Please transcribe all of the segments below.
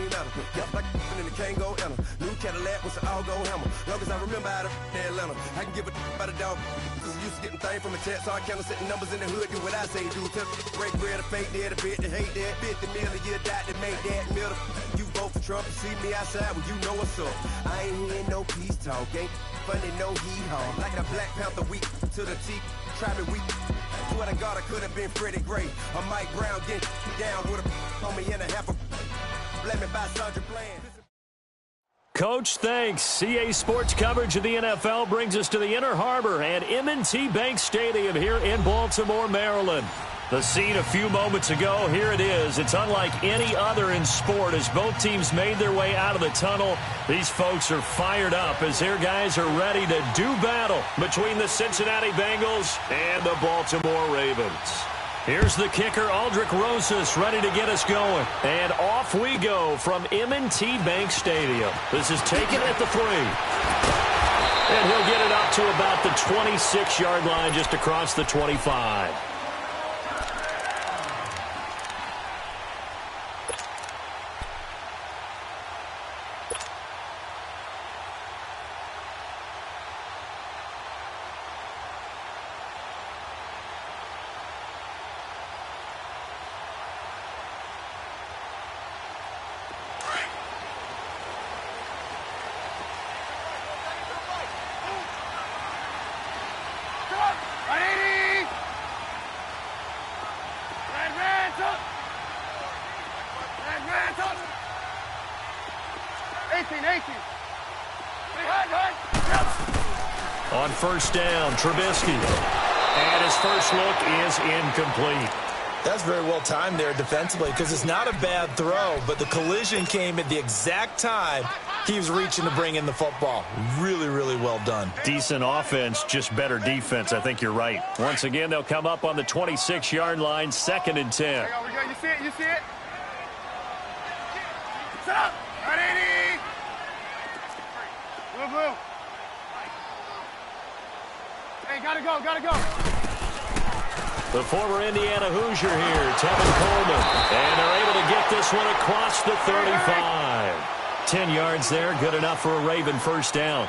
metal. Yep, like in the Kango enter. New Cadillac with an all-go hammer. Long as I remember out of Atlanta, I can give a about a dog. Cause I'm used to getting things from a text, so I count setting numbers in the hood. Do what I say do. Tell break bread, a fake dead, a bit to hate that. 50 million a year, die to make that middle. You vote for Trump, you see me outside, well you know what's up. I ain't hearing no peace talk, ain't funny, no hee-haw. Like a Black Panther week to the teeth, try me weak. Swear to God, I could have been Freddie Gray. Or Mike Brown getting down with a on me and a half a blame me by Sandra Bland. Coach, thanks. CA Sports coverage of the NFL brings us to the Inner Harbor and M&T Bank Stadium here in Baltimore, Maryland. The scene a few moments ago, here it is. It's unlike any other in sport as both teams made their way out of the tunnel. These folks are fired up as their guys are ready to do battle between the Cincinnati Bengals and the Baltimore Ravens. Here's the kicker, Aldrich Rosas, ready to get us going. And off we go from M&T Bank Stadium. This is taken at the 3. And he'll get it up to about the 26-yard line just across the 25. On first down, Trubisky. And his first look is incomplete. That's very well timed there defensively because it's not a bad throw, but the collision came at the exact time he was reaching to bring in the football. Really, really well done. Decent offense, just better defense. I think you're right. Once again, they'll come up on the 26-yard line, 2nd and 10. You see it? You see it? Set up! 180! Blue. Hey, gotta go. The former Indiana Hoosier here, Tevin Coleman. And they're able to get this one across the 35. 10 yards there, good enough for a Raven first down.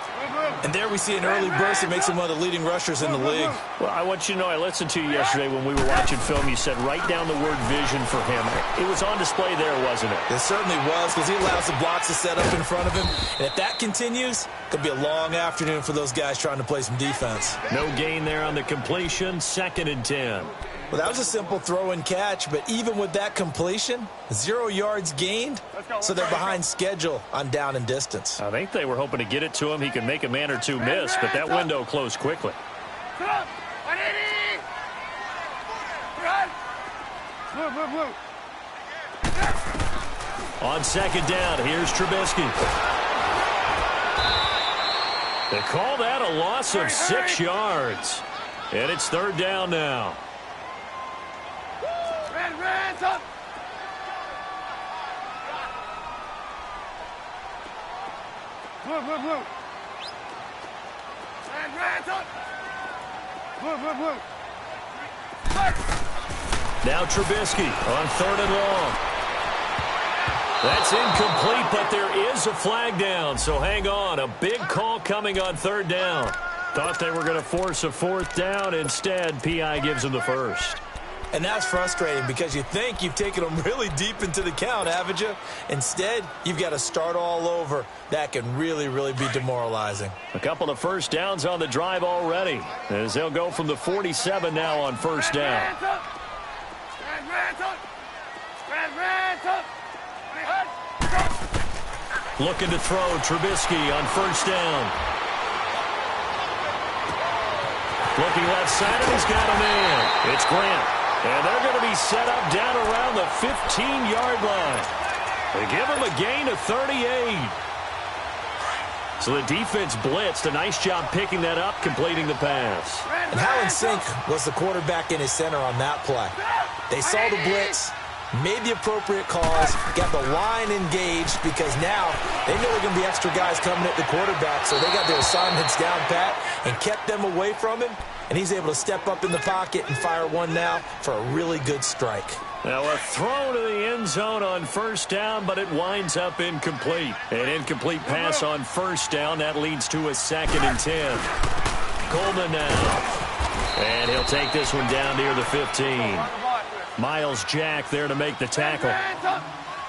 And there we see an early burst that makes him one of the leading rushers in the league. Well, I want you to know, I listened to you yesterday when we were watching film. You said write down the word vision for him. It was on display there, wasn't it? It certainly was because he allows the blocks to set up in front of him. And if that continues, it could be a long afternoon for those guys trying to play some defense. No gain there on the completion, 2nd and 10. Well, that was a simple throw and catch, but even with that completion, 0 yards gained, so they're behind schedule on down and distance. I think they were hoping to get it to him. He could make a man or two miss, but that window closed quickly. On 2nd down, here's Trubisky. They call that a loss of 6 yards. And it's 3rd down now. Hands up! Blue. Hands up! Blue. Now Trubisky on 3rd and long. That's incomplete, but there is a flag down, so hang on. A big call coming on 3rd down. Thought they were going to force a 4th down. Instead, P.I. gives them the first. And that's frustrating because you think you've taken them really deep into the count, haven't you? Instead, you've got to start all over. That can really, really be demoralizing. A couple of first downs on the drive already, as they'll go from the 47 now on first down. Looking to throw, Trubisky on first down. Looking left side, and he's got a man. It's Grant. And they're going to be set up down around the 15-yard line. They give him a gain of 38. So the defense blitzed. A nice job picking that up, completing the pass. And how in sync was the quarterback in his center on that play? They saw the blitz, made the appropriate calls, got the line engaged because now they know there are going to be extra guys coming at the quarterback, so they got their assignments down pat and kept them away from him, and he's able to step up in the pocket and fire one now for a really good strike. Now a throw to the end zone on first down, but it winds up incomplete. An incomplete pass on first down. That leads to a 2nd and 10. Coleman now. And he'll take this one down near the 15. Miles Jack there to make the tackle.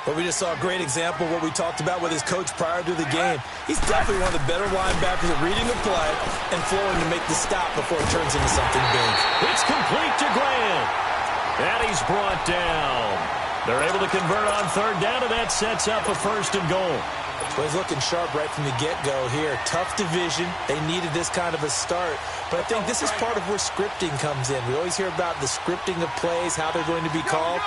Well, we just saw a great example of what we talked about with his coach prior to the game. He's definitely one of the better linebackers at reading the play and flowing to make the stop before it turns into something big. It's complete to Grant. And he's brought down. They're able to convert on 3rd down, and that sets up a 1st and goal. Well, he's looking sharp right from the get-go here. Tough division. They needed this kind of a start. But I think this is part of where scripting comes in. We always hear about the scripting of plays, how they're going to be called.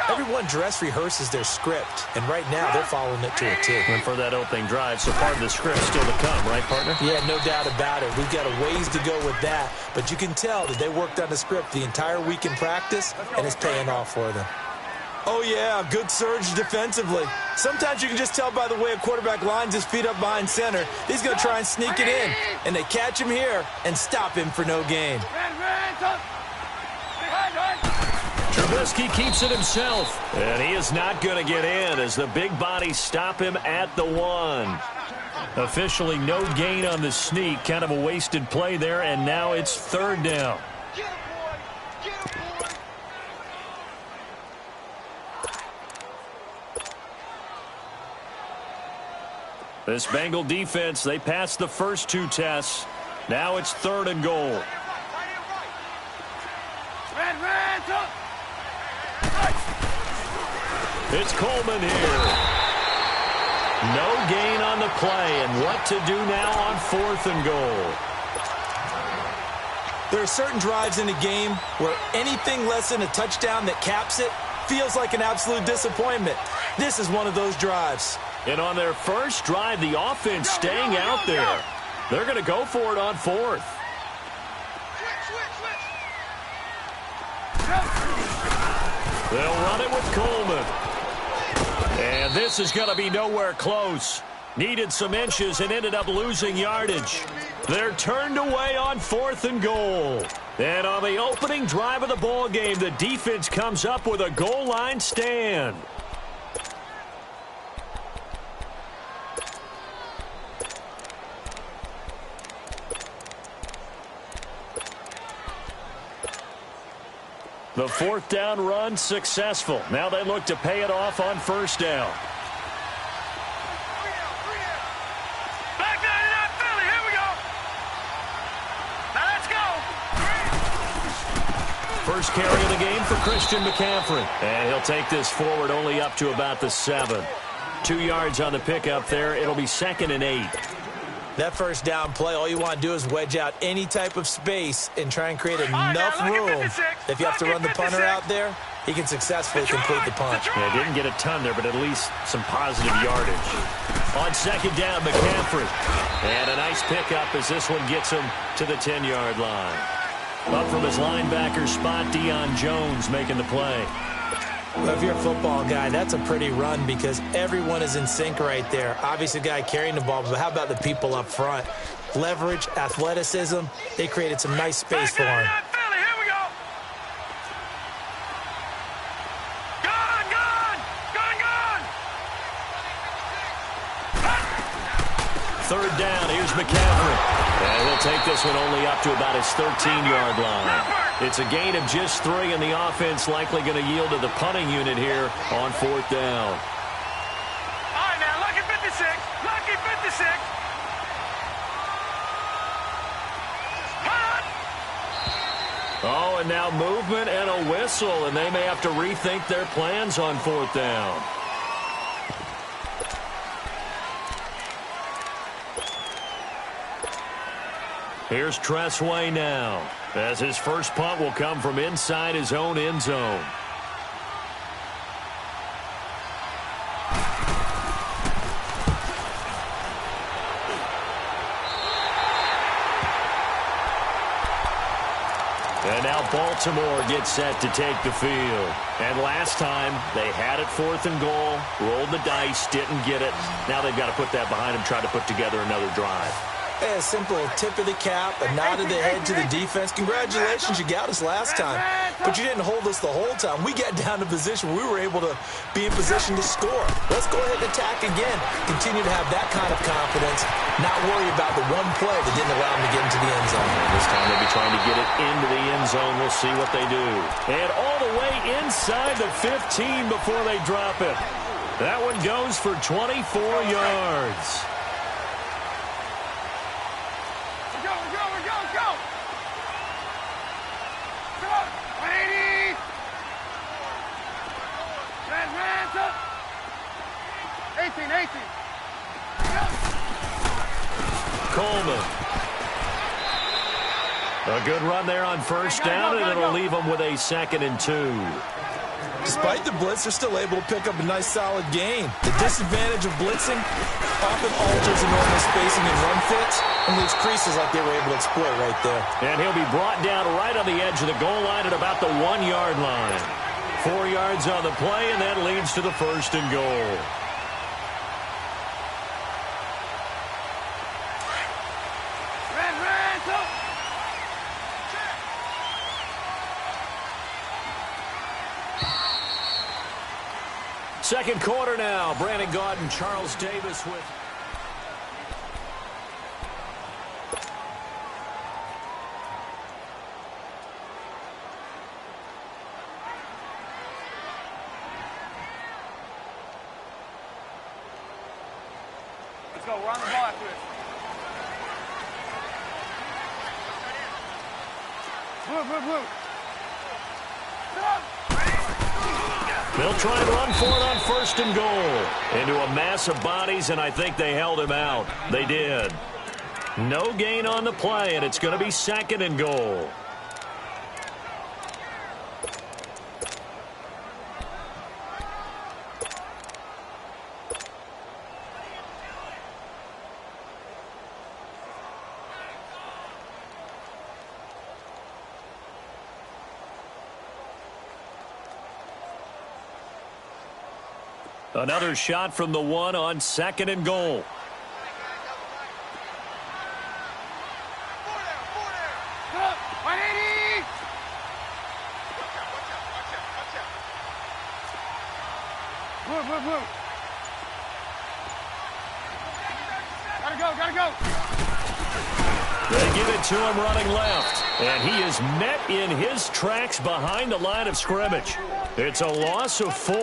Everyone dress rehearses their script, and right now they're following it to a T. And for that opening drive, so part of the script still to come, right, partner? Yeah, no doubt about it. We've got a ways to go with that, but you can tell that they worked on the script the entire week in practice, and it's paying off for them. Oh, yeah, good surge defensively. Sometimes you can just tell by the way a quarterback lines his feet up behind center. He's going to try and sneak it in, and they catch him here and stop him for no gain. Trubisky keeps it himself, and he is not going to get in as the big bodies stop him at the 1. Officially no gain on the sneak, kind of a wasted play there, and now it's 3rd down. This Bengal defense, they passed the first 2 tests. Now it's 3rd and goal. It's Coleman here. No gain on the play, and what to do now on 4th and goal. There are certain drives in a game where anything less than a touchdown that caps it feels like an absolute disappointment. This is one of those drives. And on their first drive, the offense staying out there. They're going to go for it on 4th. They'll run it with Coleman. And this is going to be nowhere close. Needed some inches and ended up losing yardage. They're turned away on 4th and goal. And on the opening drive of the ball game, the defense comes up with a goal line stand. The 4th down run successful. Now they look to pay it off on 1st down. Back down to that Philly. Here we go. Now let's go. First carry of the game for Christian McCaffrey. And he'll take this forward only up to about the 7. 2 yards on the pickup there. It'll be 2nd and 8. That first down play, all you want to do is wedge out any type of space and try and create enough room. If you have to run the punter out there, he can successfully complete the punt. Yeah, didn't get a ton there, but at least some positive yardage. On 2nd down, McCaffrey. And a nice pickup as this one gets him to the 10-yard line. Up from his linebacker spot, Deion Jones making the play. Well, if you're a football guy, that's a pretty run because everyone is in sync right there. Obviously, the guy carrying the ball, but how about the people up front? Leverage, athleticism, they created some nice space for him. Third down, here's McCaffrey. And he'll take this one only up to about his 13-yard line. It's a gain of just 3, and the offense likely going to yield to the punting unit here on 4th down. All right, now, lucky 56. Lucky 56. Punt. Oh, and now movement and a whistle, and they may have to rethink their plans on 4th down. Here's Tressway now, as his first punt will come from inside his own end zone. And now Baltimore gets set to take the field. And last time, they had it 4th and goal, rolled the dice, didn't get it. Now they've got to put that behind them, try to put together another drive. A simple tip of the cap, a nod of the head to the defense. Congratulations, you got us last time. But you didn't hold us the whole time. We got down to position where we were able to be in position to score. Let's go ahead and attack again. Continue to have that kind of confidence, not worry about the one play that didn't allow them to get into the end zone. This time they'll be trying to get it into the end zone. We'll see what they do. And all the way inside the 15 before they drop it. That one goes for 24 yards. Coleman. A good run there on first down, and it'll leave them with a 2nd and 2. Despite the blitz, they're still able to pick up a nice, solid gain. The disadvantage of blitzing often alters the normal spacing and run fits and leaves creases like they were able to exploit right there. And he'll be brought down right on the edge of the goal line at about the 1-yard line. 4 yards on the play, and that leads to the 1st and goal. Second quarter now. Brandon Gaudin, Charles Davis with... Let's go. We're on the ball after this. Blue. They'll try and run for it on 1st and goal. Into a mass of bodies, and I think they held him out. They did. No gain on the play, and it's going to be 2nd and goal. Another shot from the 1 on 2nd and goal. Blue. Gotta go. They give it to him running left. And he is met in his tracks behind the line of scrimmage. It's a loss of 4.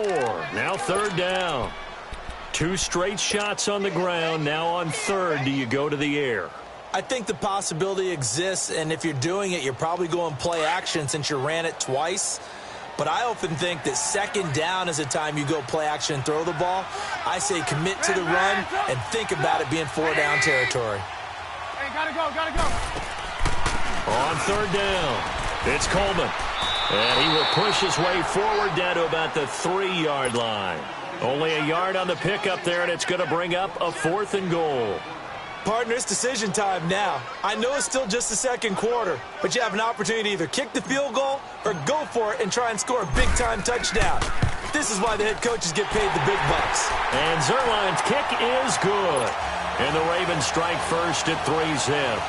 Now 3rd down. 2 straight shots on the ground. Now on 3rd, do you go to the air? I think the possibility exists, and if you're doing it, you're probably going play action since you ran it twice. But I often think that 2nd down is a time you go play action and throw the ball. I say commit to the run and think about it being 4-down territory. Hey, gotta go. On 3rd down, it's Coleman. And he will push his way forward down to about the 3-yard line. Only a yard on the pickup there, and it's going to bring up a 4th and goal. Partner, it's decision time now. I know it's still just the 2nd quarter, but you have an opportunity to either kick the field goal or go for it and try and score a big-time touchdown. This is why the head coaches get paid the big bucks. And Zerline's kick is good. And the Ravens strike first at 3-zip.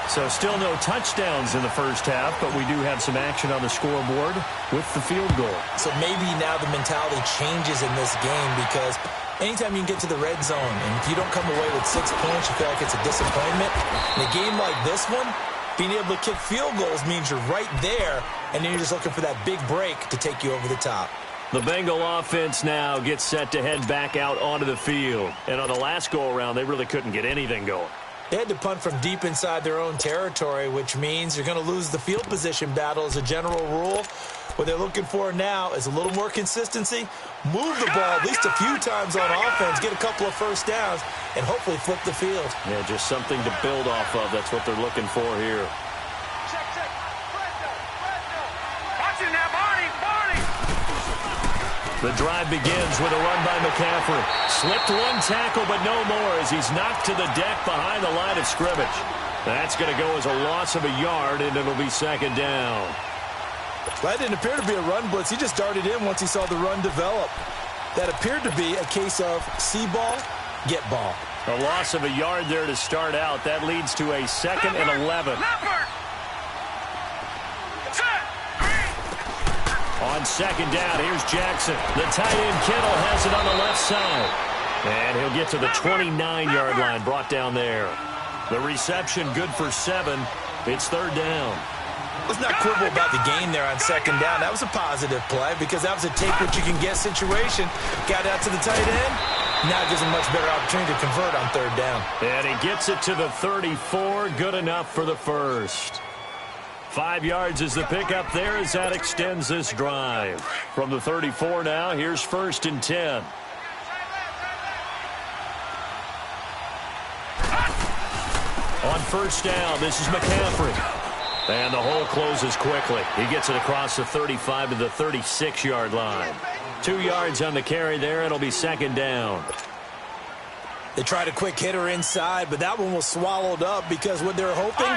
So still no touchdowns in the first half, but we do have some action on the scoreboard with the field goal. So maybe now the mentality changes in this game because anytime you can get to the red zone, and if you don't come away with 6 points, you feel like it's a disappointment. In a game like this one, being able to kick field goals means you're right there, and then you're just looking for that big break to take you over the top. The Bengal offense now gets set to head back out onto the field. And on the last go-around, they really couldn't get anything going. They had to punt from deep inside their own territory, which means you're going to lose the field position battle as a general rule. What they're looking for now is a little more consistency, move the ball at least a few times on offense, get a couple of first downs, and hopefully flip the field. Yeah, just something to build off of. That's what they're looking for here. Watch it now, Barney. The drive begins with a run by McCaffrey. Slipped 1 tackle, but no more as he's knocked to the deck behind the line of scrimmage. That's going to go as a loss of a yard, and it'll be 2nd down. That didn't appear to be a run blitz. He just darted in once he saw the run develop. That appeared to be a case of see ball, get ball. A loss of a yard there to start out. That leads to a 2nd and 11. On 2nd down, here's Jackson. The tight end, Kittle, has it on the left side. And he'll get to the 29-yard line, brought down there. The reception good for 7. It's 3rd down. Let's not quibble about the gain there on 2nd down. That was a positive play because that was a take-what-you-can-get situation. Got out to the tight end. Now gives him a much better opportunity to convert on 3rd down. And he gets it to the 34. Good enough for the first. 5 yards is the pickup there as that extends this drive. From the 34 now, here's 1st and 10. On 1st down, this is McCaffrey. And the hole closes quickly. He gets it across the 35 to the 36-yard line. 2 yards on the carry there. It'll be 2nd down. They tried a quick hitter inside, but that one was swallowed up because what they're hoping,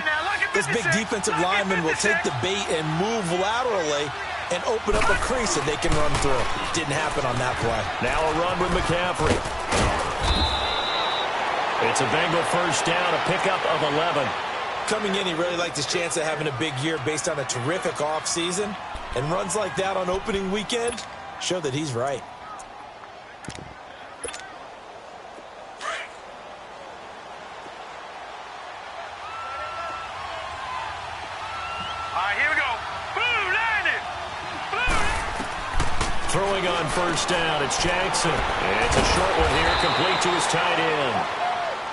this big defensive lineman will take the bait and move laterally and open up a crease that they can run through. Didn't happen on that play. Now a run with McCaffrey. It's a Bengal 1st down, a pickup of 11. Coming in, he really liked his chance of having a big year based on a terrific offseason. And runs like that on opening weekend show that he's right. Throwing on 1st down, it's Jackson. It's a short one here, complete to his tight end.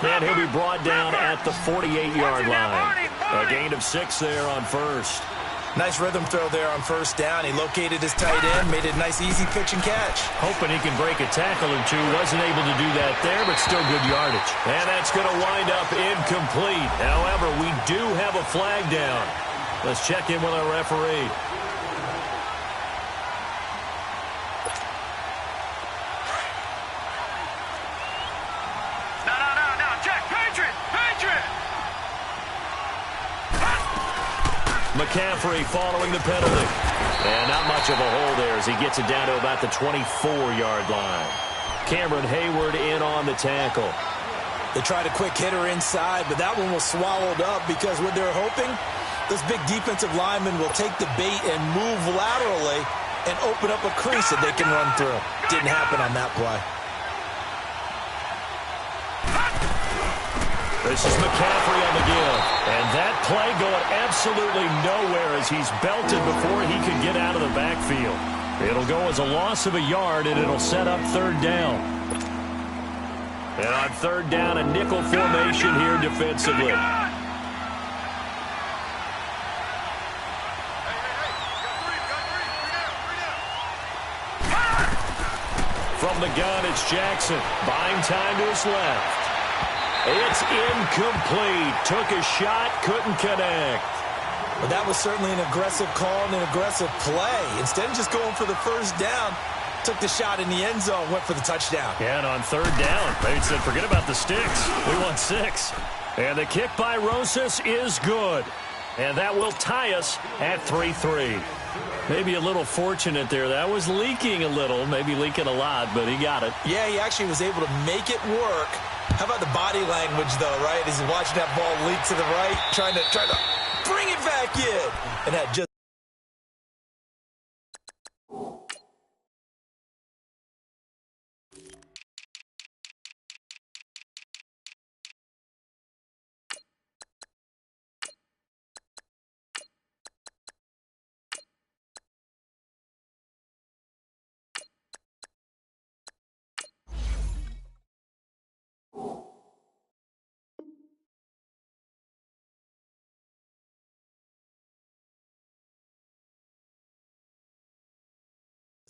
And he'll be brought down at the 48-yard line. A gain of 6 there on 1st. Nice rhythm throw there on 1st down. He located his tight end, made it a nice, easy pitch and catch. Hoping he can break a tackle or two. Wasn't able to do that there, but still good yardage. And that's going to wind up incomplete. However, we do have a flag down. Let's check in with our referee. McCaffrey following the penalty. And not much of a hole there as he gets it down to about the 24-yard line. Cameron Hayward in on the tackle. They tried a quick hitter inside, but that one was swallowed up because what they're hoping, this big defensive lineman will take the bait and move laterally and open up a crease that they can run through. Didn't happen on that play. This is McCaffrey on the give. And that play going absolutely nowhere as he's belted before he could get out of the backfield. It'll go as a loss of a yard, and it'll set up 3rd down. And on 3rd down, a nickel formation here defensively. From the gun, it's Jackson. Buying time to his left. It's incomplete. Took a shot, couldn't connect. But that was certainly an aggressive call and an aggressive play. Instead of just going for the 1st down, took the shot in the end zone, went for the touchdown. Yeah, and on 3rd down, they said, forget about the sticks. We want 6. And the kick by Rosas is good. And that will tie us at 3-3. Maybe a little fortunate there. That was leaking a little, maybe leaking a lot, but he got it. Yeah, he actually was able to make it work. How about the body language, though, right? As he's watching that ball leak to the right, trying to bring it back in. And that just...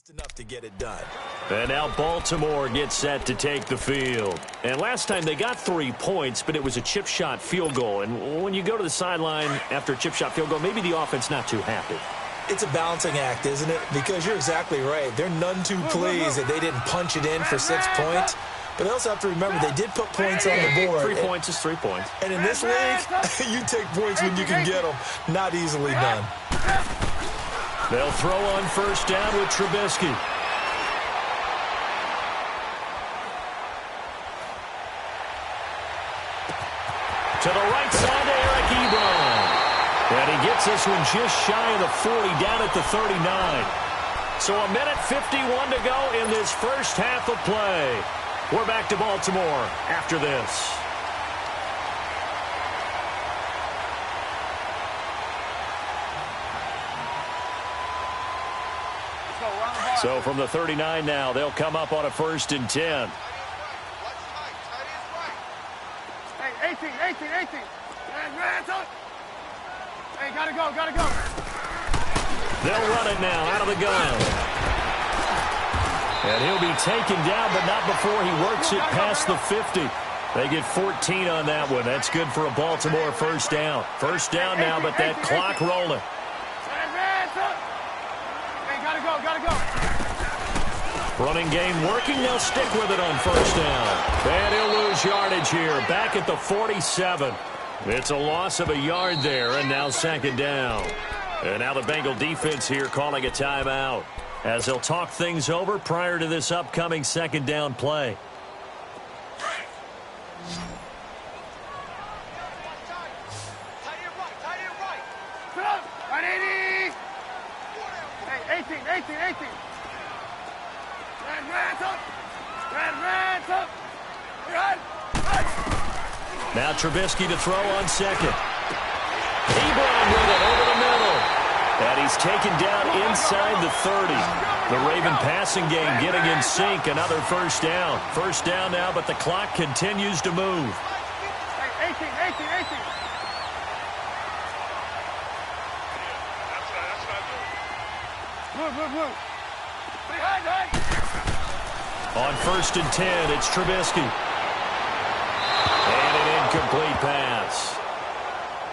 enough to get it done. And now Baltimore gets set to take the field. And last time they got 3 points, but it was a chip shot field goal. And when you go to the sideline after a chip shot field goal, maybe the offense not too happy. It's a balancing act, isn't it? Because you're exactly right. They're none too pleased that they didn't punch it in for 6 points. But they also have to remember they did put points on the board. 3 points is 3 points. And in this league, you take points when you can get them. Not easily done. They'll throw on 1st down with Trubisky. To the right side to Eric Ebron. And he gets this one just shy of the 40, down at the 39. So a minute 51 to go in this first half of play. We're back to Baltimore after this. So from the 39 now, they'll come up on a 1st and 10. Hey, 18. Hey, gotta go. They'll run it now out of the gun. And he'll be taken down, but not before he works it past the 50. They get 14 on that one. That's good for a Baltimore first down. First down now, but that clock rolling. Hey, gotta go. Running game working. They'll stick with it on first down. And he'll lose yardage here. Back at the 47. It's a loss of a yard there, and now 2nd down. And now the Bengal defense here calling a timeout as they'll talk things over prior to this upcoming 2nd down play. Right, 80. Hey, 18. Red up. Now Trubisky to throw on 2nd. Ebron with it over the middle. And he's taken down inside the 30. The Raven passing game getting in sync. Another first down. First down now, but the clock continues to move. Hey, 18. Move. Behind. On 1st and 10, it's Trubisky. And an incomplete pass.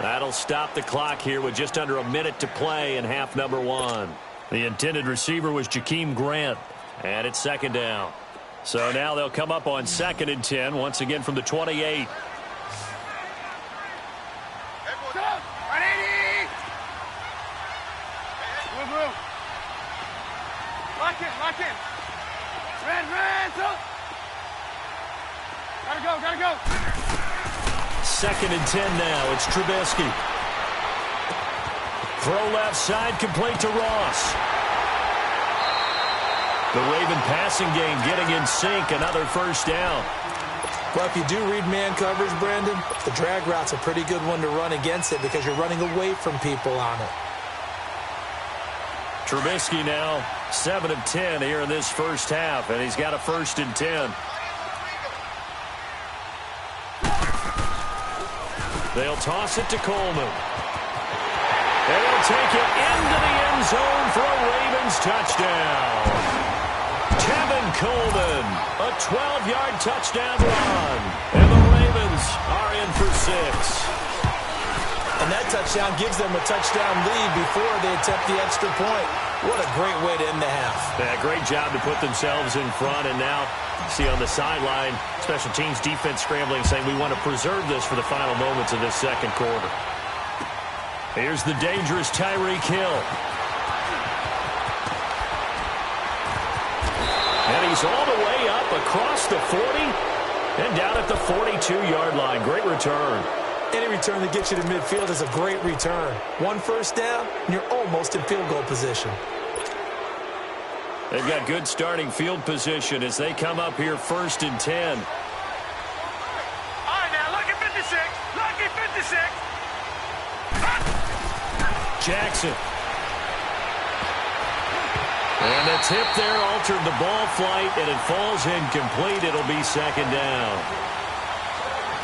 That'll stop the clock here with just under a minute to play in half number 1. The intended receiver was Jakeem Grant. And it's 2nd down. So now they'll come up on 2nd and 10, once again from the 28. Lock in. Red up. Gotta go. 2nd and 10 now. It's Trubisky. Throw left side, complete to Ross. The Raven passing game getting in sync. Another first down. Well, if you do read man coverage, Brandon, the drag route's a pretty good one to run against it because you're running away from people on it. Trubisky now 7 of 10 here in this first half, and he's got a 1st and 10. They'll toss it to Coleman. And they'll take it into the end zone for a Ravens touchdown. Tevin Coleman, a 12-yard touchdown run. And the Ravens are in for 6. And that touchdown gives them a touchdown lead before they attempt the extra point. What a great way to end the half. Yeah, great job to put themselves in front. And now, see on the sideline, special teams defense scrambling, saying we want to preserve this for the final moments of this 2nd quarter. Here's the dangerous Tyreek Hill. And he's all the way up across the 40 and down at the 42-yard line. Great return. Any return that gets you to midfield is a great return. 1 first down, and you're almost in field goal position. They've got good starting field position as they come up here 1st and 10. All right, now, lucky 56. Jackson. And the tip there altered the ball flight, and it falls incomplete. It'll be 2nd down.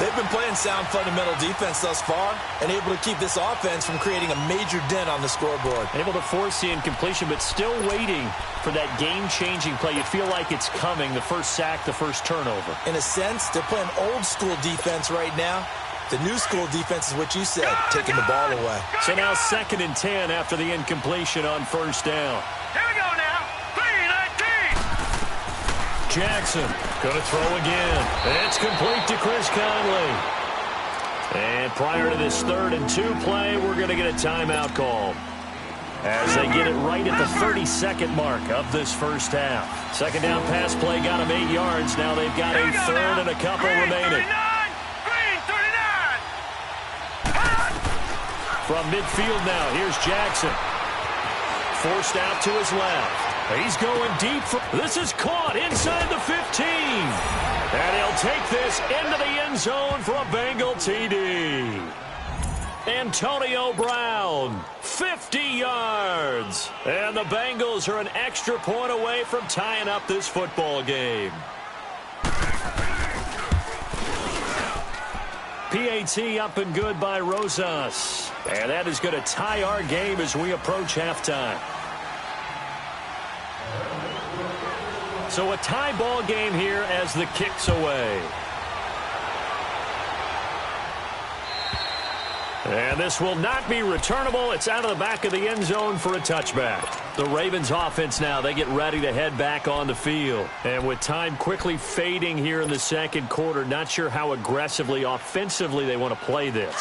They've been playing sound fundamental defense thus far and able to keep this offense from creating a major dent on the scoreboard. Able to force the incompletion, but still waiting for that game-changing play. You feel like it's coming, the first sack, the first turnover. In a sense, they're playing old-school defense right now. The new school defense is what you said, taking the ball away. So now 2nd and 10 after the incompletion on first down. Here we go now. 3-19. Jackson going to throw again. It's complete to Chris Conley. And prior to this 3rd and 2 play, we're going to get a timeout call as they get it right at the 32nd mark of this first half. 2nd down pass play got them 8 yards. Now they've got a 3rd and a couple remaining. From midfield now, here's Jackson. Forced out to his left. He's going deep. This is caught inside the 15. And he'll take this into the end zone for a Bengal TD. Antonio Brown, 50 yards. And the Bengals are an extra point away from tying up this football game. PAT up and good by Rosas. And that is going to tie our game as we approach halftime. So a tie ball game here as the kick's away. And this will not be returnable. It's out of the back of the end zone for a touchback. The Ravens offense now, they get ready to head back on the field. And with time quickly fading here in the second quarter, not sure how aggressively, offensively they want to play this.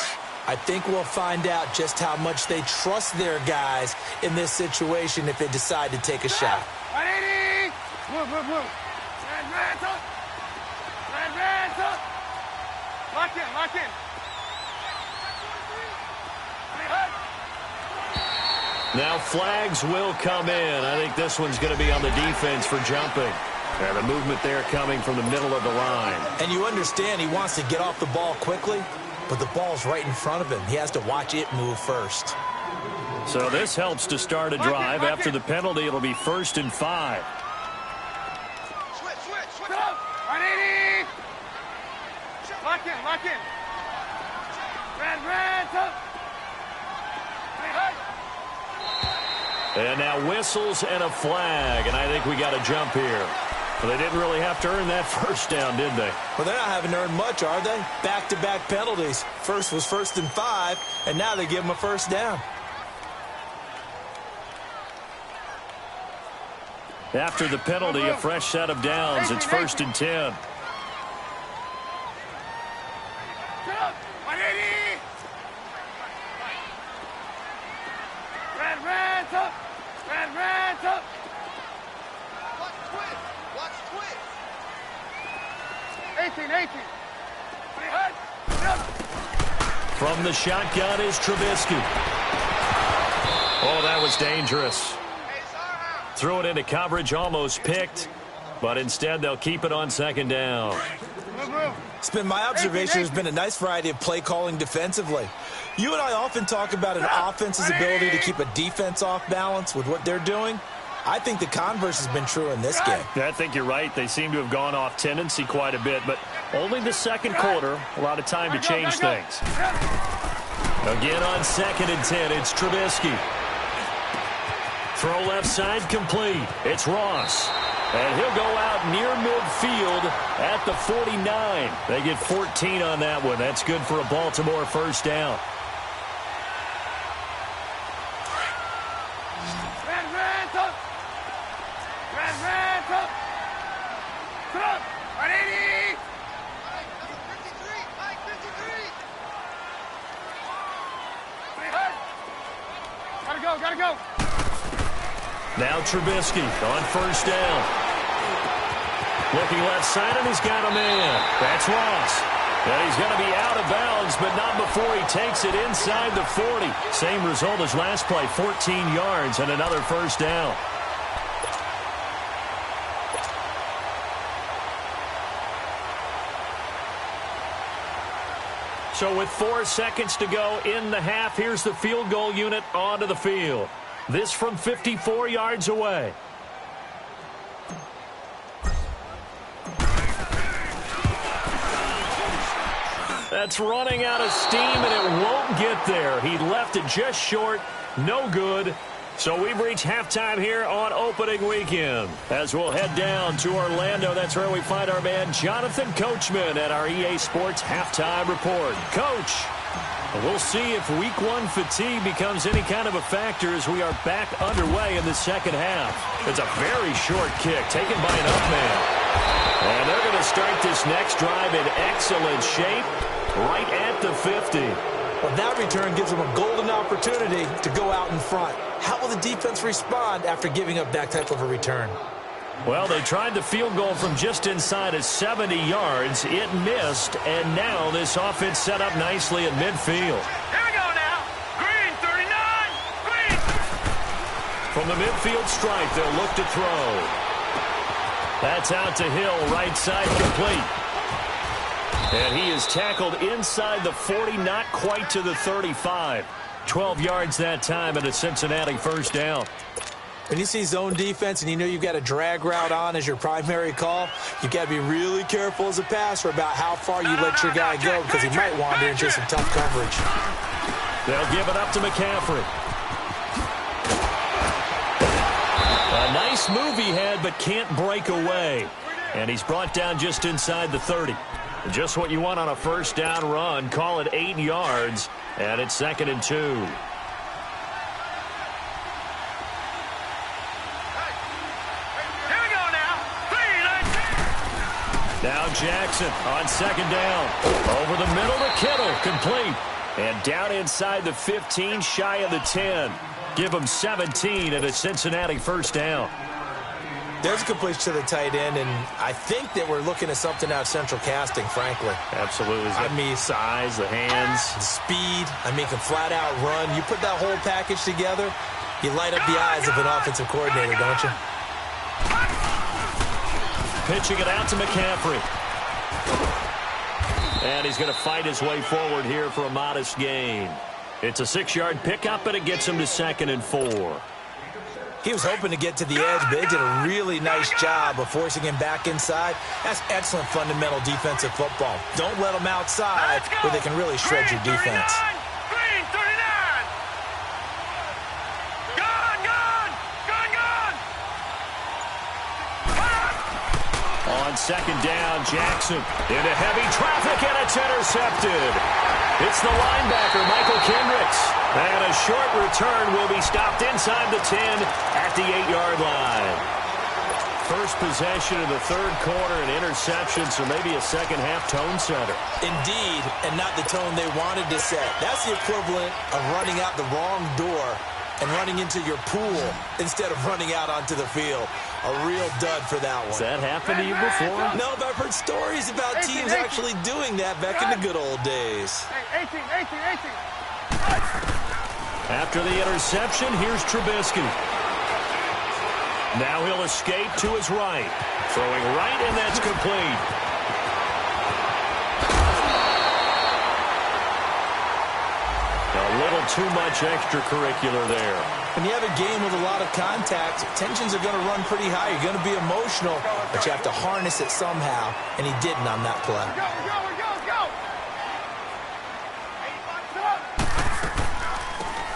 I think we'll find out just how much they trust their guys in this situation if they decide to take a shot. Move. Red up. Lock in. Now flags will come in. I think this one's going to be on the defense for jumping. And the movement there coming from the middle of the line. And you understand he wants to get off the ball quickly, but the ball's right in front of him. He has to watch it move first. So this helps to start a drive. After the penalty, it'll be 1st and 5. Switch. 180. Lock in. Red up. And now whistles and a flag, and I think we got a jump here. Well, they didn't really have to earn that first down, did they? Well, they're not having earned much, are they? Back-to-back penalties. First was 1st and 5, and now they give them a first down. After the penalty, a fresh set of downs. It's 1st and 10. 180. Red up. 18. From the shotgun is Trubisky. Oh, that was dangerous. Threw it into coverage, almost picked, but instead they'll keep it on 2nd down. It's been my observation there's been a nice variety of play calling defensively. You and I often talk about an offense's ability to keep a defense off balance with what they're doing. I think the converse has been true in this game. I think you're right. They seem to have gone off tendency quite a bit, but only the second quarter, a lot of time to change things. Again on 2nd and 10, it's Trubisky. Throw left side complete. It's Ross. And he'll go out near midfield at the 49. They get 14 on that one. That's good for a Baltimore first down. Red up. 180. Gotta go. Now Trubisky on 1st down. Looking left side, and he's got a man. That's Ross. And he's going to be out of bounds, but not before he takes it inside the 40. Same result as last play, 14 yards and another first down. So with 4 seconds to go in the half, here's the field goal unit onto the field. This from 54 yards away. That's running out of steam, and it won't get there. He left it just short. No good. So we've reached halftime here on opening weekend. As we'll head down to Orlando, that's where we find our man Jonathan Coachman at our EA Sports Halftime Report. Coach, we'll see if Week 1 fatigue becomes any kind of a factor as we are back underway in the second half. It's a very short kick taken by an up man. And they're going to start this next drive in excellent shape right at the 50. Well, that return gives them a golden opportunity to go out in front. How will the defense respond after giving up that type of a return? Well, they tried the field goal from just inside of 70 yards. It missed, and now this offense set up nicely at midfield. Here we go now. Green. From the midfield stripe, they'll look to throw. That's out to Hill, right side complete. And he is tackled inside the 40, not quite to the 35. 12 yards that time and a Cincinnati first down. When you see zone defense and you know you've got a drag route on as your primary call, you've got to be really careful as a passer about how far you let your guy go because he might wander into some tough coverage. They'll give it up to McCaffrey. A nice move he had, but can't break away. And he's brought down just inside the 30. Just what you want on a first down run. Call it 8 yards, and it's 2nd and 2. Now Jackson on 2nd down. Over the middle to Kittle, complete. And down inside the 15, shy of the 10. Give him 17 and a Cincinnati first down. There's a completion to the tight end, and I think that we're looking at something out of central casting, frankly. Absolutely. I mean, size, the hands. The speed. I mean, can flat out run. You put that whole package together, you light up the eyes of an offensive coordinator, don't you? Pitching it out to McCaffrey. And he's going to fight his way forward here for a modest gain. It's a 6-yard pickup, and it gets him to 2nd and 4. He was hoping to get to the edge, but they did a really nice job of forcing him back inside. That's excellent fundamental defensive football. Don't let them outside where they can really shred your defense. Green 39. Gone. On 2nd down, Jackson into heavy traffic, and it's intercepted. It's the linebacker, Michael Kendricks. And a short return will be stopped inside the 10 at the 8-yard line. First possession of the 3rd quarter, an interception, so maybe a second-half tone setter. Indeed, and not the tone they wanted to set. That's the equivalent of running out the wrong door and running into your pool instead of running out onto the field. A real dud for that one. Has that happened to you before? No, but I've heard stories about teams actually doing that back in the good old days. 18. After the interception, here's Trubisky. Now he'll escape to his right. Throwing right, and that's complete. A little too much extracurricular there. When you have a game with a lot of contact, tensions are going to run pretty high. You're going to be emotional, but you have to harness it somehow, and he didn't on that play. Go.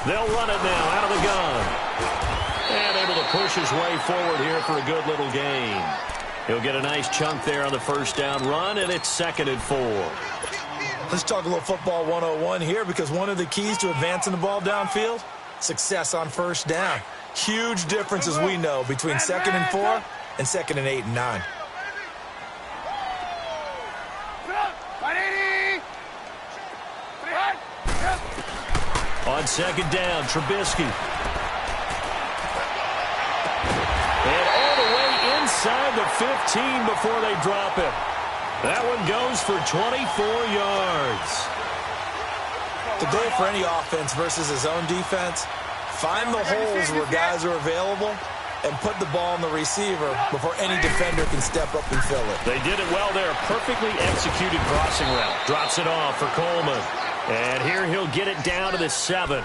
They'll run it now out of the gun. And able to push his way forward here for a good little gain. He'll get a nice chunk there on the first down run, and it's 2nd and 4. Let's talk a little football 101 here, because one of the keys to advancing the ball downfield, success on first down. Huge difference, as we know, between 2nd and 4 and 2nd and 8 and 9. On 2nd down, Trubisky. And all the way inside the 15 before they drop it. That one goes for 24 yards. The goal for any offense versus a zone defense, find the holes where guys are available and put the ball on the receiver before any defender can step up and fill it. They did it well there. Perfectly executed crossing route. Drops it off for Coleman. And here he'll get it down to the 7.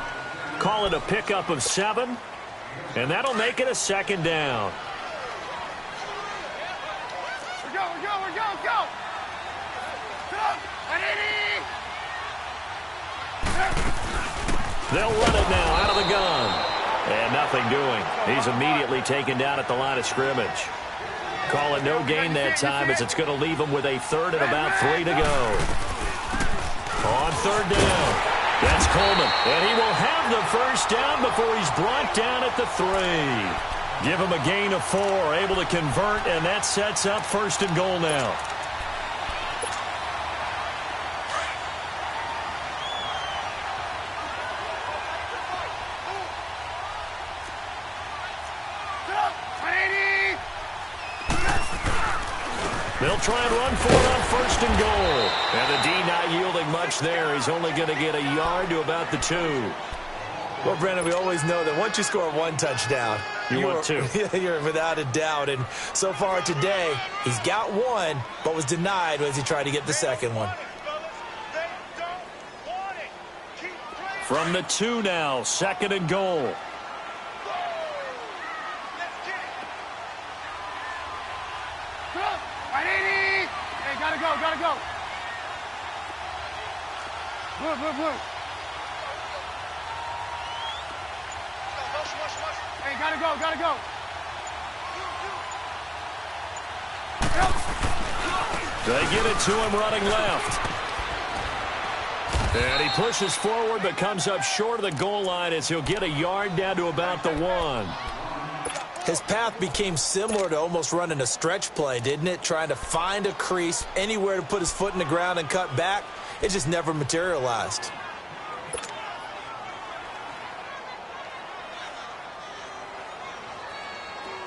Call it a pickup of 7. And that'll make it a 2nd down. Go. They'll run it now out of the gun. And nothing doing. He's immediately taken down at the line of scrimmage. Call it no gain that time, as it's going to leave him with a 3rd and about 3 to go. On 3rd down, that's Coleman. And he will have the first down before he's brought down at the 3. Give him a gain of 4, able to convert, and that sets up 1st and goal now. They'll try and run for it on 1st and goal. And the D not yielding much there. He's only going to get a yard to about the 2. Well, Brandon, we always know that once you score one touchdown, you want two. You're without a doubt. And so far today, he's got one, but was denied as he tried to get the second one. From the 2 now, 2nd and goal. Hey, gotta go. Blue. Hey, gotta go. They get it to him running left. And he pushes forward but comes up short of the goal line as he'll get a yard down to about the 1. His path became similar to almost running a stretch play, didn't it? Trying to find a crease, anywhere to put his foot in the ground and cut back. It just never materialized.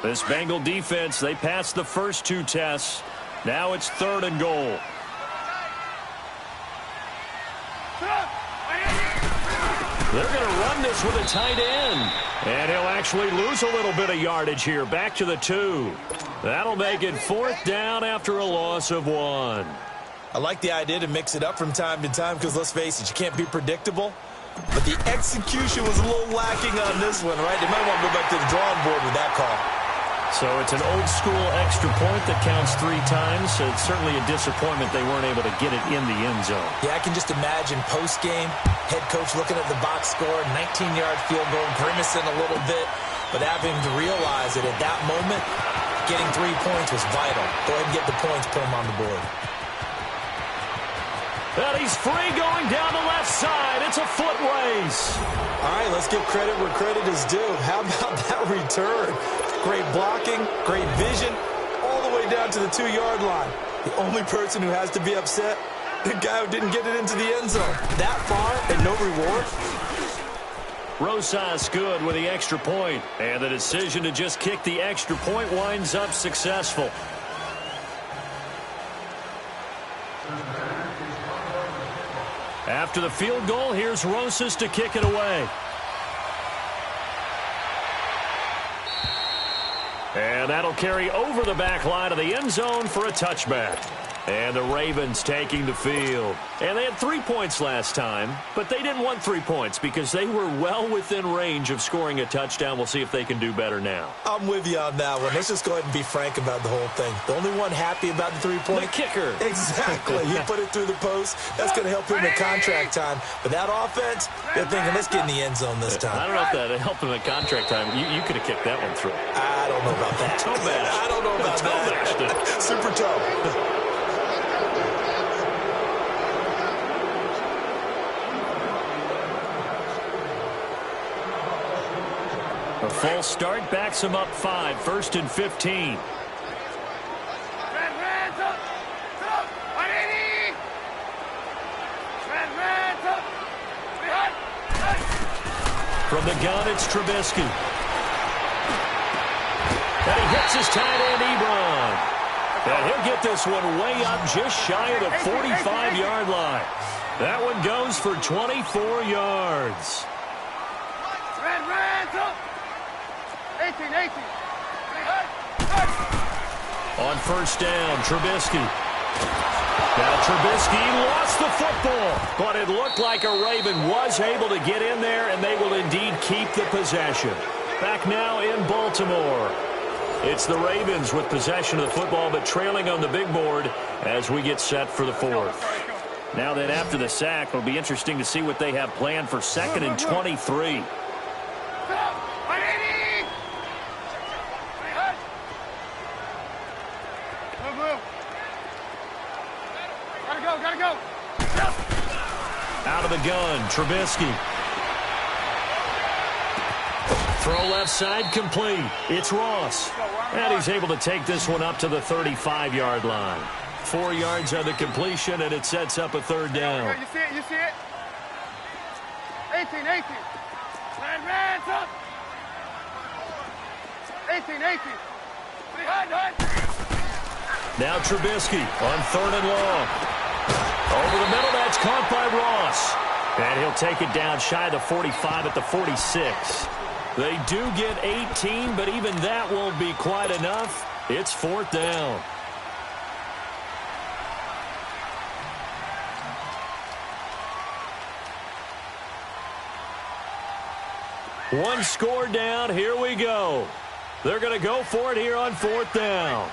This Bengal defense, they passed the first 2 tests. Now it's 3rd and goal. They're going to run this with a tight end. And he'll actually lose a little bit of yardage here. Back to the 2. That'll make it 4th down after a loss of 1. I like the idea to mix it up from time to time because, let's face it, you can't be predictable. But the execution was a little lacking on this one, right? They might want to go back to the drawing board with that call. So it's an old-school extra point that counts 3 times. So it's certainly a disappointment they weren't able to get it in the end zone. Yeah, I can just imagine post-game, head coach looking at the box score, 19-yard field goal, grimacing a little bit, but having to realize that at that moment, getting 3 points was vital. Go ahead and get the points, put them on the board. And he's free going down the left side. It's a foot race. All right, let's give credit where credit is due. How about that return? Great blocking, great vision, all the way down to the 2-yard line. The only person who has to be upset, the guy who didn't get it into the end zone. That far and no reward? Rosas good with the extra point. And the decision to just kick the extra point winds up successful. After the field goal, here's Rosas to kick it away. And that'll carry over the back line of the end zone for a touchback. And the Ravens taking the field. And they had 3 points last time, but they didn't want 3 points because they were well within range of scoring a touchdown. We'll see if they can do better now. I'm with you on that one. Let's just go ahead and be frank about the whole thing. The only one happy about the 3-point? The kicker. Exactly. He put it through the post. That's going to help him in contract time. But that offense, they're thinking, let's get in the end zone this time. I don't know if that helped him in contract time. You could have kicked that one through. I don't know about that. Toe mash. I don't know about that. Super toe. A false start backs him up 5, 1st and 15. From the gun, it's Trubisky. And he hits his tight end, Ebron. And he'll get this one way up just shy of the 45-yard line. That one goes for 24 yards. 18. On 1st down, Trubisky. Now Trubisky lost the football, but it looked like a Raven was able to get in there, and they will indeed keep the possession. Back now in Baltimore. It's the Ravens with possession of the football, but trailing on the big board as we get set for the 4th. Now then, after the sack, it'll be interesting to see what they have planned for 2nd and 23. Gotta go. Out of the gun, Trubisky. Throw left side complete. It's Ross. And he's able to take this one up to the 35-yard line. 4 yards on the completion, and it sets up a 3rd down. You see it? 18. Hands up. 18. Now Trubisky on 3rd and long. Over the middle, that's caught by Ross. And he'll take it down shy of the 45 at the 46. They do get 18, but even that won't be quite enough. It's 4th down. One score down. Here we go. They're going to go for it here on 4th down.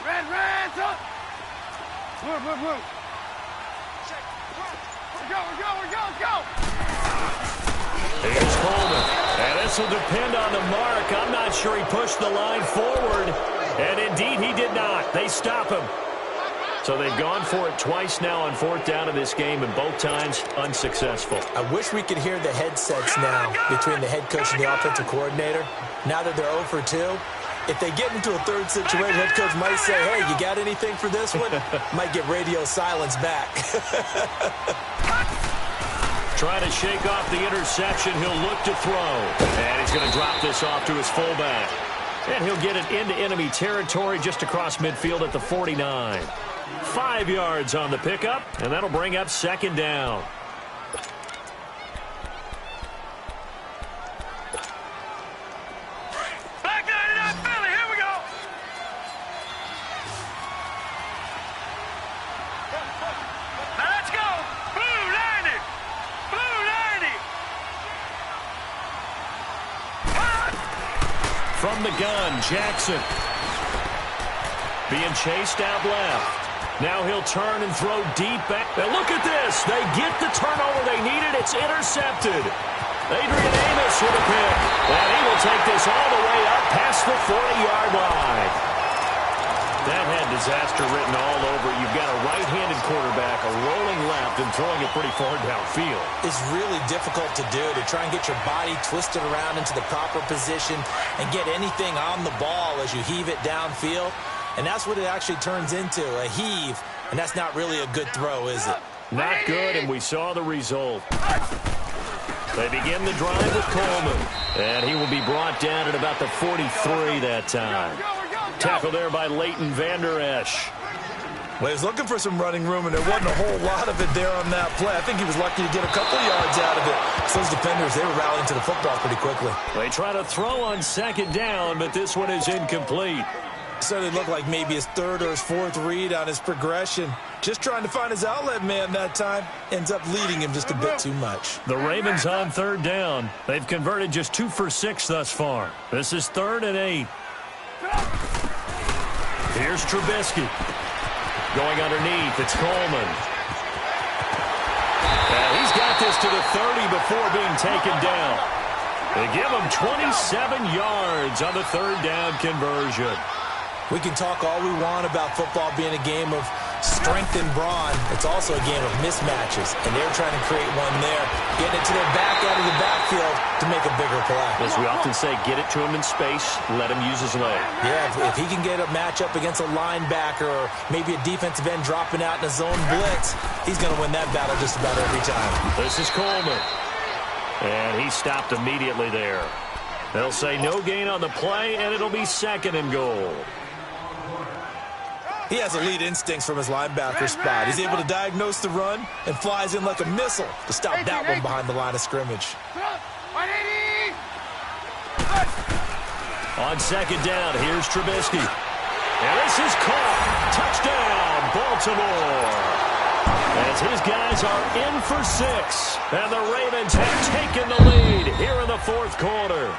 Red, up. Move. Go. Here's Coleman. And this will depend on the mark. I'm not sure he pushed the line forward. And indeed, he did not. They stop him. So they've gone for it twice now on 4th down in this game, and both times unsuccessful. I wish we could hear the headsets now between the head coach and the offensive coordinator. Now that they're 0 for 2, if they get into a third situation, head coach might say, hey, you got anything for this one? Might get radio silence back. Trying to shake off the interception. He'll look to throw. And he's going to drop this off to his fullback. And he'll get it into enemy territory just across midfield at the 49. 5 yards on the pickup, and that'll bring up 2nd down. Back 99 Philly, here we go. Now let's go. Blue 90. From the gun, Jackson. Being chased out left. Now he'll turn and throw deep back. Now look at this. They get the turnover they needed. It's intercepted. Adrian Amos with a pick. And he will take this all the way up past the 40-yard line. That had disaster written all over. You've got a right-handed quarterback, a rolling left, and throwing it pretty far downfield. It's really difficult to do, to try and get your body twisted around into the proper position and get anything on the ball as you heave it downfield. And that's what it actually turns into, a heave. And that's not really a good throw, is it? Not good, and we saw the result. They begin the drive with Coleman. And he will be brought down at about the 43 that time. Tackled there by Leighton Vander Esch. Well, he was looking for some running room, and there wasn't a whole lot of it there on that play. I think he was lucky to get a couple yards out of it. So those defenders, they were rallying to the football pretty quickly. They try to throw on 2nd down, but this one is incomplete. So it looked like maybe his 3rd or his 4th read on his progression. Just trying to find his outlet man that time. Ends up leading him just a bit too much. The Ravens on 3rd down. They've converted just 2 for 6 thus far. This is 3rd and 8. Here's Trubisky. Going underneath, it's Coleman. And he's got this to the 30 before being taken down. They give him 27 yards on the 3rd down conversion. We can talk all we want about football being a game of strength and brawn. It's also a game of mismatches, and they're trying to create one there, getting it to their back out of the backfield to make a bigger play. As we often say, get it to him in space, let him use his leg. Yeah, if he can get a matchup against a linebacker or maybe a defensive end dropping out in a zone blitz, he's going to win that battle just about every time. This is Coleman. And he stopped immediately there. They'll say no gain on the play, and it'll be 2nd and goal. He has elite instincts from his linebacker spot. He's able to diagnose the run and flies in like a missile to stop that one behind the line of scrimmage. On 2nd down, here's Trubisky. And this is caught. Touchdown, Baltimore. As his guys are in for 6. And the Ravens have taken the lead here in the 4th quarter.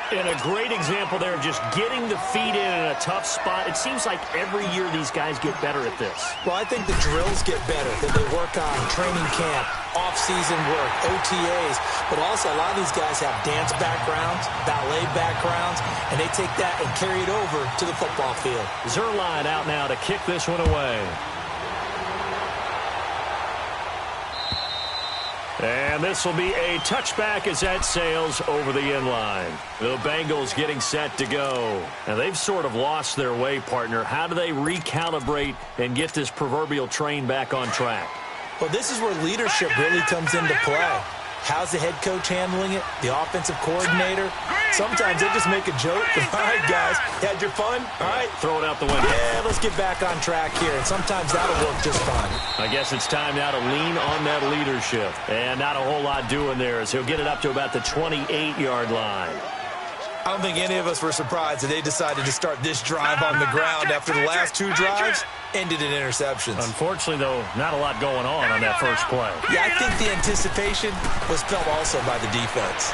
And a great example there of just getting the feet in a tough spot. It seems like every year these guys get better at this. Well, I think the drills get better, that they work on training camp, off-season work, OTAs, but also a lot of these guys have dance backgrounds, ballet backgrounds, and they take that and carry it over to the football field. Zuerlein out now to kick this one away. And this will be a touchback as that sails over the inline. The Bengals getting set to go. And they've sort of lost their way, partner. How do they recalibrate and get this proverbial train back on track? Well, this is where leadership really comes into play. How's the head coach handling it? The offensive coordinator? Sometimes they just make a joke. All right, guys, had your fun? All right. Throw it out the window. Yeah, let's get back on track here, and sometimes that'll work just fine. I guess it's time now to lean on that leadership. And not a whole lot doing there as he'll get it up to about the 28-yard line. I don't think any of us were surprised that they decided to start this drive on the ground after the last two drives ended in interceptions. Unfortunately, though, not a lot going on that first play. Yeah, I think the anticipation was felt also by the defense.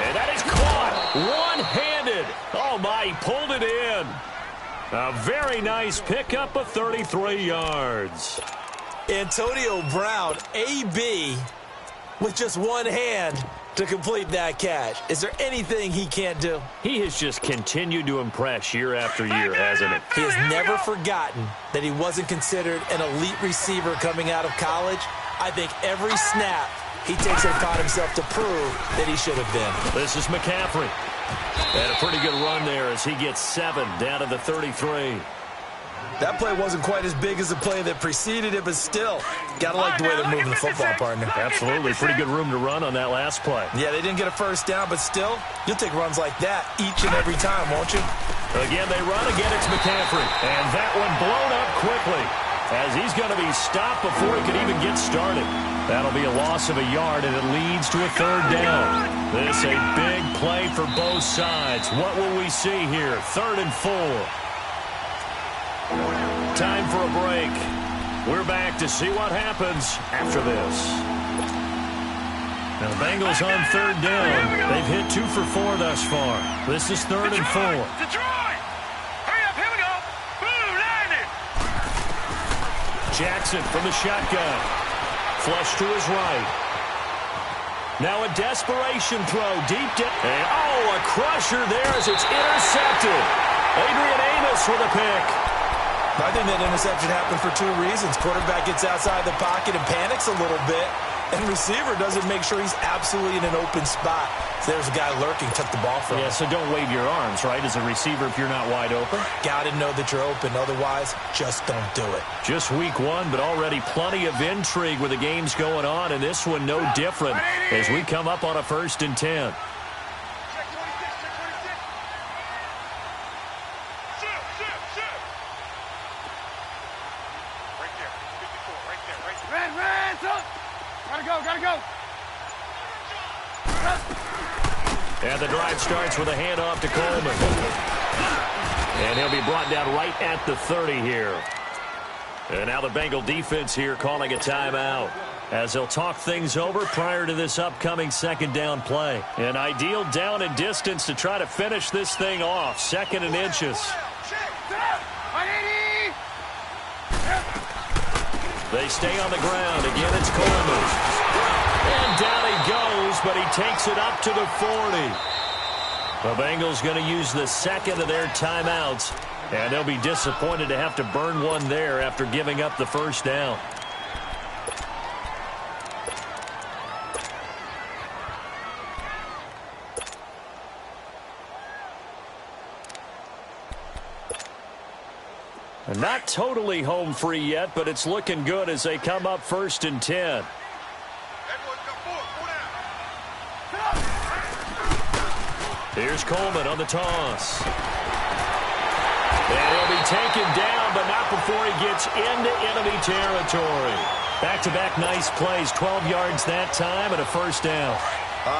And that is caught one-handed. Oh, my, he pulled it in. A very nice pickup of 33 yards. Antonio Brown, AB, with just one hand to complete that catch. Is there anything he can't do? He has just continued to impress year after year, hasn't he? He has never forgotten that he wasn't considered an elite receiver coming out of college. I think every snap he takes it upon himself to prove that he should have been. This is McCaffrey. And a pretty good run there as he gets 7 down to the 33. That play wasn't quite as big as the play that preceded it, but still, got to like the way they're moving the football, partner. Absolutely. Pretty good room to run on that last play. Yeah, they didn't get a first down, but still, you'll take runs like that each and every time, won't you? Again, they run. Again, it's McCaffrey. And that one blown up quickly as he's going to be stopped before he could even get started. That'll be a loss of a yard, and it leads to a third down. This a big play for both sides. What will we see here? 3rd and 4. Time for a break. We're back to see what happens after this. Now the Bengals on 3rd down. They've hit 2 for 4 thus far. This is 3rd and 4. Detroit! Hurry up, here we go! Boom, landed! Jackson from the shotgun. Flush to his right. Now a desperation throw deep down. And a crusher there as it's intercepted. Adrian Amos with a pick. I think that interception happened for 2 reasons. Quarterback gets outside the pocket and panics a little bit, and receiver doesn't make sure he's absolutely in an open spot. So there's a guy lurking, took the ball from him. Yeah, so don't wave your arms, right, as a receiver if you're not wide open. Got to know that you're open. Otherwise, just don't do it. Just week 1, but already plenty of intrigue with the games going on, and this one no different as we come up on a 1st and 10. Gotta go. And the drive starts with a handoff to Coleman. And he'll be brought down right at the 30 here. And now the Bengal defense here calling a timeout as they'll talk things over prior to this upcoming 2nd down play. An ideal down and distance to try to finish this thing off. 2nd and inches. They stay on the ground. Again, it's Coleman. And down he goes, but he takes it up to the 40. The Bengals going to use the 2nd of their timeouts, and they'll be disappointed to have to burn one there after giving up the 1st down. Not totally home free yet, but it's looking good as they come up 1st and 10. Here's Coleman on the toss. And he'll be taken down, but not before he gets into enemy territory. Back-to-back nice plays, 12 yards that time and a 1st down.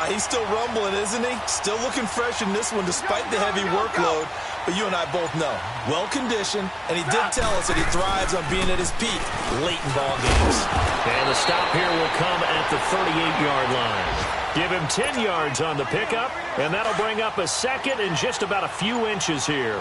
He's still rumbling, isn't he? Still looking fresh in this one despite the heavy workload. But you and I both know, well-conditioned, and he did tell us that he thrives on being at his peak late in ball games. And the stop here will come at the 38-yard line. Give him 10 yards on the pickup, and that'll bring up a 2nd and just about a few inches here.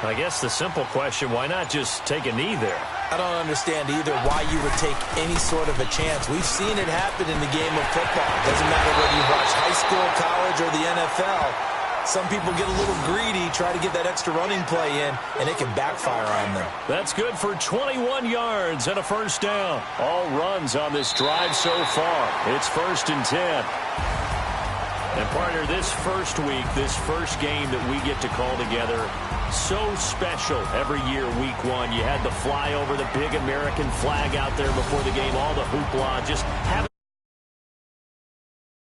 I guess the simple question, why not just take a knee there? I don't understand either why you would take any sort of a chance. We've seen it happen in the game of football. Doesn't matter whether you watch high school, college, or the NFL. Some people get a little greedy, try to get that extra running play in, and it can backfire on them. That's good for 21 yards and a 1st down. All runs on this drive so far. It's 1st and 10. And, partner, this first week, this first game that we get to call together, so special every year, week one. You had the flyover, the big American flag out there before the game, all the hoopla, just having